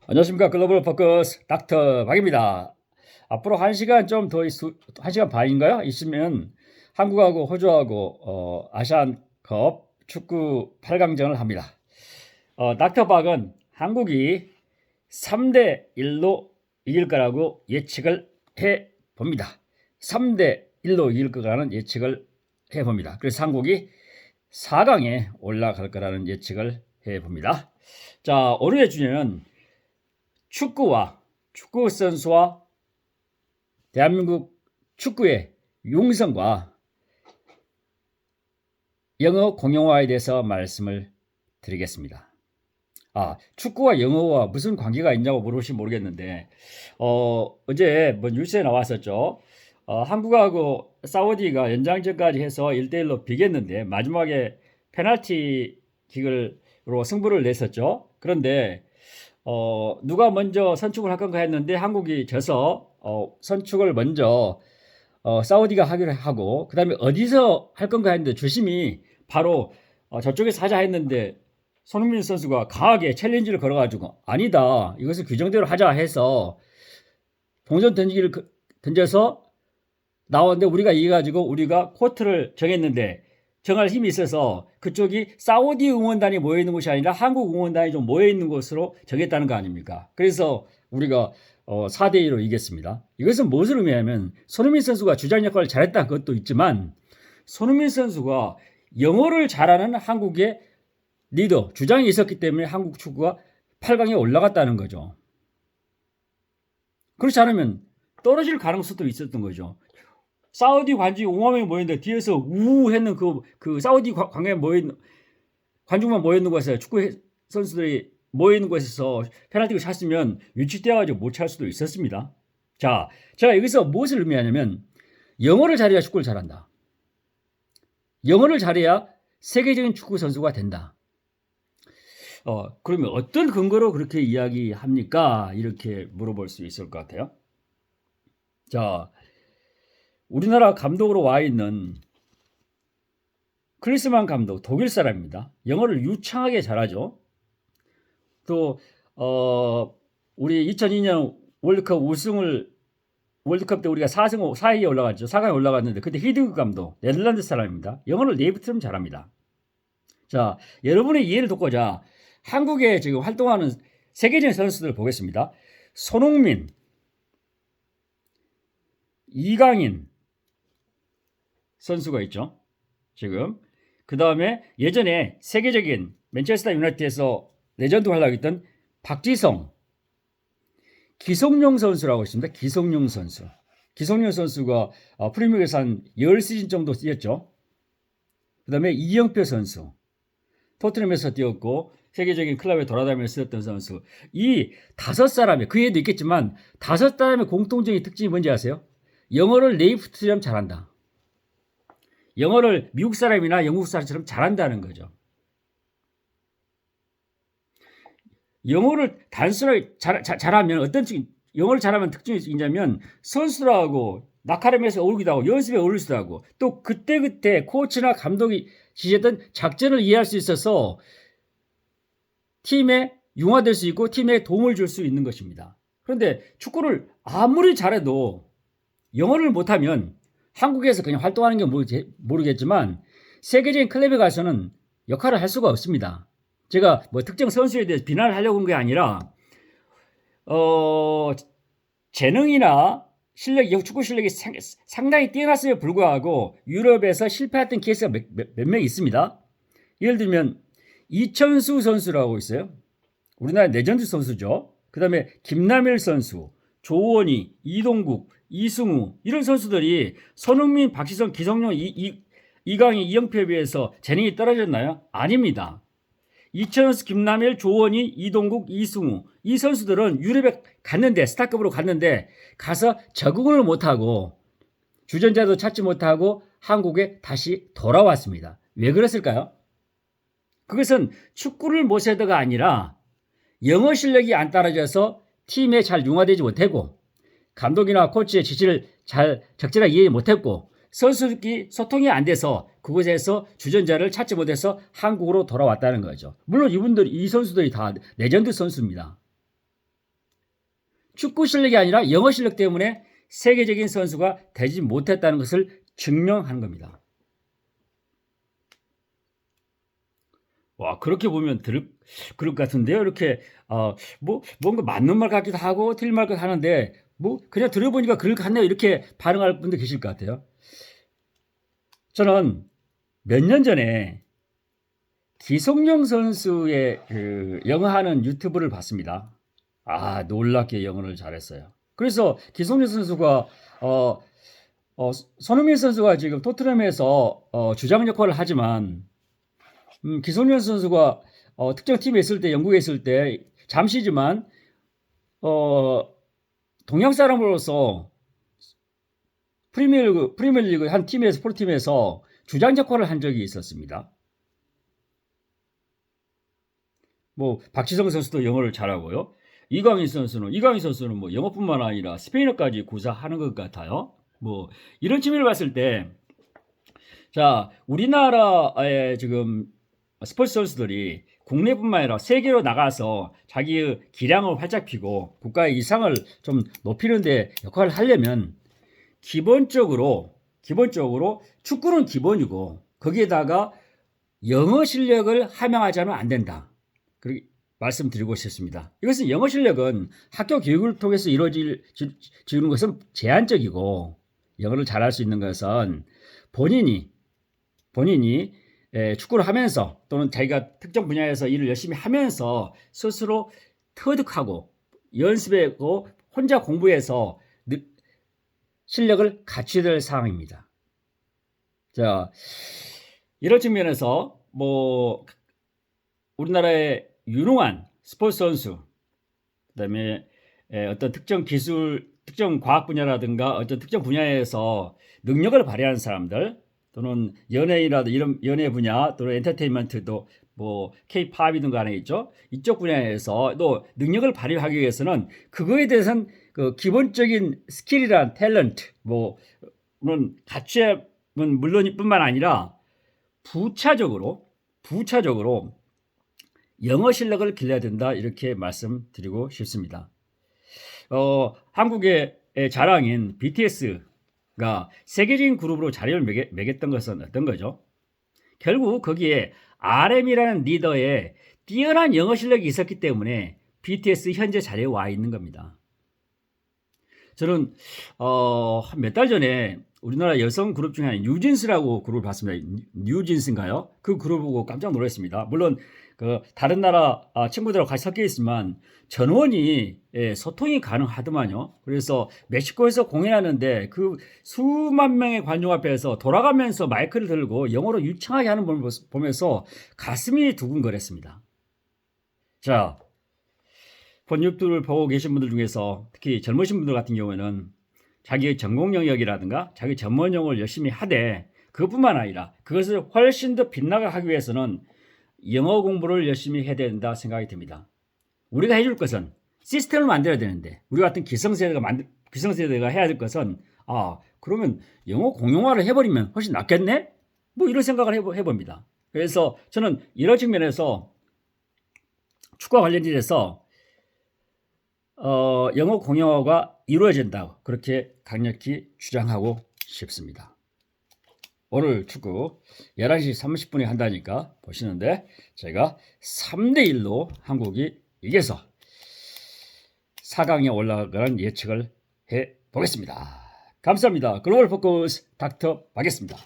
안녕하십니까. 글로벌 포커스 닥터 박입니다. 앞으로 1시간 좀 더, 1시간 반인가요? 있으면 한국하고 호주하고 아시안컵 축구 8강전을 합니다. 닥터 박은 한국이 3대1로 이길 거라고 예측을 해봅니다. 3대1로 이길 거라는 예측을 해봅니다. 그래서 한국이 4강에 올라갈 거라는 예측을 해봅니다. 자, 오늘의 주제는 축구와 축구 선수와 대한민국 축구의 융성과 영어 공용어에 대해서 말씀을 드리겠습니다. 축구와 영어와 무슨 관계가 있냐고 물으시면 모르겠는데 어제 뭐 뉴스에 나왔었죠. 한국하고 사우디가 연장전까지 해서 1대1로 비겼는데 마지막에 페널티 킥으로 승부를 냈었죠. 그런데 누가 먼저 선축을 할 건가 했는데 한국이 져서 선축을 먼저 사우디가 하기로 하고, 그 다음에 어디서 할 건가 했는데 주심이 바로 저쪽에서 하자 했는데 손흥민 선수가 강하게 챌린지를 걸어가지고 아니다, 이것을 규정대로 하자 해서 동전 던지기를 던져서 나왔는데 우리가 이겨가지고 우리가 코트를 정했는데, 정할 힘이 있어서 그쪽이 사우디 응원단이 모여있는 곳이 아니라 한국 응원단이 좀 모여있는 곳으로 정했다는 거 아닙니까? 그래서 우리가 4대2로 이겼습니다. 이것은 무엇을 의미하면 손흥민 선수가 주장 역할을 잘했다 그것도 있지만, 손흥민 선수가 영어를 잘하는 한국의 리더, 주장이 있었기 때문에 한국 축구가 8강에 올라갔다는 거죠. 그렇지 않으면 떨어질 가능성도 있었던 거죠. 사우디 관중이 5만 명이 모였는데 뒤에서 우우 했는 그 사우디 관중에 모여있는, 관중만 모여있는 곳에서 축구 선수들이 모여있는 곳에서 페널티를 찼으면 유치되어가지고 못 찰 수도 있었습니다. 자, 제가 여기서 무엇을 의미하냐면, 영어를 잘해야 축구를 잘한다. 영어를 잘해야 세계적인 축구 선수가 된다. 그러면 어떤 근거로 그렇게 이야기합니까? 이렇게 물어볼 수 있을 것 같아요. 자, 우리나라 감독으로 와 있는 클리스만 감독, 독일 사람입니다. 영어를 유창하게 잘하죠. 또 우리 2002년 월드컵 때 우리가 4위에 올라갔죠. 4강에 올라갔는데 그때 히드그 감독, 네덜란드 사람입니다. 영어를 네이티브처럼 잘합니다. 자, 여러분의 이해를 돕고자 한국에 지금 활동하는 세계적인 선수들을 보겠습니다. 손흥민, 이강인 선수가 있죠. 지금 그 다음에 예전에 세계적인 맨체스터 유나이티드에서 레전드 활약을 했던 박지성, 기성용 선수라고 있습니다. 기성용 선수. 기성용 선수가 프리미어에서 한 10시즌 정도 뛰었죠. 그 다음에 이영표 선수, 토트넘에서 뛰었고 세계적인 클럽에 돌아다니면서 쓰였던 선수. 이 5사람의, 그 애도 있겠지만 5사람의 공통적인 특징이 뭔지 아세요? 영어를 네이티브처럼 잘한다. 영어를 미국 사람이나 영국 사람처럼 잘한다는 거죠. 영어를 단순하게 잘하면 영어를 잘하면 특징이 있냐면 선수들하고 나카름에서 어울리기도 하고 연습에 어울리기도 하고 또 그때그때 코치나 감독이 지시했던 작전을 이해할 수 있어서 팀에 융화될 수 있고 팀에 도움을 줄 수 있는 것입니다. 그런데 축구를 아무리 잘해도 영어를 못하면 한국에서 그냥 활동하는 게 모르겠지만 세계적인 클럽에 가서는 역할을 할 수가 없습니다. 제가 뭐 특정 선수에 대해서 비난을 하려고 한 게 아니라 재능이나 실력이, 축구 실력이 상당히 뛰어났음에 불구하고 유럽에서 실패했던 케이스가 몇 명 있습니다. 예를 들면 이천수 선수라고 있어요. 우리나라 레전드 선수죠. 그 다음에 김남일 선수, 조원희, 이동국, 이승우, 이런 선수들이 손흥민, 박지성, 기성용, 이강인, 이영표에 비해서 재능이 떨어졌나요? 아닙니다. 이천수, 김남일, 조원희, 이동국, 이승우, 이 선수들은 유럽에 갔는데, 스타급으로 갔는데 가서 적응을 못하고 주전자도 찾지 못하고 한국에 다시 돌아왔습니다. 왜 그랬을까요? 그것은 축구를 못해서가 아니라 영어 실력이 안 따라져서 팀에 잘 융화되지 못하고 감독이나 코치의 지시를 잘 적절하게 이해 못했고 선수들끼리 소통이 안 돼서 그곳에서 주전자를 찾지 못해서 한국으로 돌아왔다는 거죠. 물론 이 선수들이 다 레전드 선수입니다. 축구 실력이 아니라 영어 실력 때문에 세계적인 선수가 되지 못했다는 것을 증명하는 겁니다. 와, 그렇게 보면 그럴 것 같은데요. 이렇게 뭔가 맞는 말 같기도 하고 틀린 말 같기도 하는데 그냥 들어보니까 그럴 것 같네요. 이렇게 반응할 분들 계실 것 같아요. 저는 몇 년 전에 기성용 선수의 그 영어 하는 유튜브를 봤습니다. 놀랍게 영어를 잘했어요. 그래서 기성용 선수가 손흥민 선수가 지금 토트넘에서 주장 역할을 하지만 기성용 선수가 특정 팀에 있을 때, 영국에 있을 때 잠시지만 동양 사람으로서 프리미어리그 한 팀에서 프로팀에서 주장 역할을 한 적이 있었습니다. 박지성 선수도 영어를 잘하고요. 이강인 선수는 뭐 영어뿐만 아니라 스페인어까지 구사하는 것 같아요. 이런 측면을 봤을 때, 자, 우리나라의 지금 스포츠 선수들이 국내뿐만 아니라 세계로 나가서 자기의 기량을 활짝 피고 국가의 이상을 좀 높이는 데 역할을 하려면 기본적으로 축구는 기본이고 거기에다가 영어 실력을 함양하지 않으면 안 된다. 그렇게 말씀드리고 싶습니다. 이것은 영어 실력은 학교 교육을 통해서 이루어지는 것은 제한적이고 영어를 잘할 수 있는 것은 본인이 축구를 하면서 또는 자기가 특정 분야에서 일을 열심히 하면서 스스로 터득하고 연습하고 혼자 공부해서 실력을 갖춰야 될 상황입니다. 자, 이런 측면에서 우리나라의 유능한 스포츠 선수, 그다음에 어떤 특정 기술, 특정 과학 분야라든가 어떤 특정 분야에서 능력을 발휘하는 사람들, 또는 연예인이라도 이런 연예 분야, 또는 엔터테인먼트도 K-팝이든가 하는 게 있죠. 이쪽 분야에서 또 능력을 발휘하기 위해서는 그거에 대해서는 그 기본적인 스킬이란 탤런트는 갖춰야 물론뿐만 아니라 부차적으로 영어 실력을 길러야 된다, 이렇게 말씀드리고 싶습니다. 한국의 자랑인 BTS가 세계적인 그룹으로 자리를 매겼던 것은 어떤 거죠? 결국 거기에 RM이라는 리더의 뛰어난 영어 실력이 있었기 때문에 BTS 현재 자리에 와 있는 겁니다. 저는 한 몇 달 전에 우리나라 여성 그룹 중에 하나인 뉴진스라고 그룹을 봤습니다. 뉴진스인가요? 그 그룹 보고 깜짝 놀랐습니다. 물론 다른 나라 친구들하고 같이 섞여 있지만 전원이 소통이 가능하더만요. 그래서 멕시코에서 공연하는데 그 수만 명의 관중 앞에서 돌아가면서 마이크를 들고 영어로 유창하게 하는 걸 보면서 가슴이 두근거렸습니다. 자, 본 유튜브를 보고 계신 분들 중에서 특히 젊으신 분들 같은 경우에는 자기의 전공 영역이라든가 자기 전문 용어를 열심히 하되 그것뿐만 아니라 그것을 훨씬 더 빛나게 하기 위해서는 영어 공부를 열심히 해야 된다 생각이 듭니다. 우리가 해줄 것은 시스템을 만들어야 되는데 우리 같은 기성세대가 해야 될 것은 그러면 영어 공용화를 해버리면 훨씬 낫겠네? 이런 생각을 해봅니다. 그래서 저는 이런 측면에서 축구와 관련해서 영어 공용화가 이루어진다고 그렇게 강력히 주장하고 싶습니다. 오늘 축구 11시 30분에 한다니까 보시는데 제가 3대1로 한국이 이겨서 4강에 올라가는 예측을 해보겠습니다. 감사합니다. 글로벌 포커스 닥터 박이었습니다.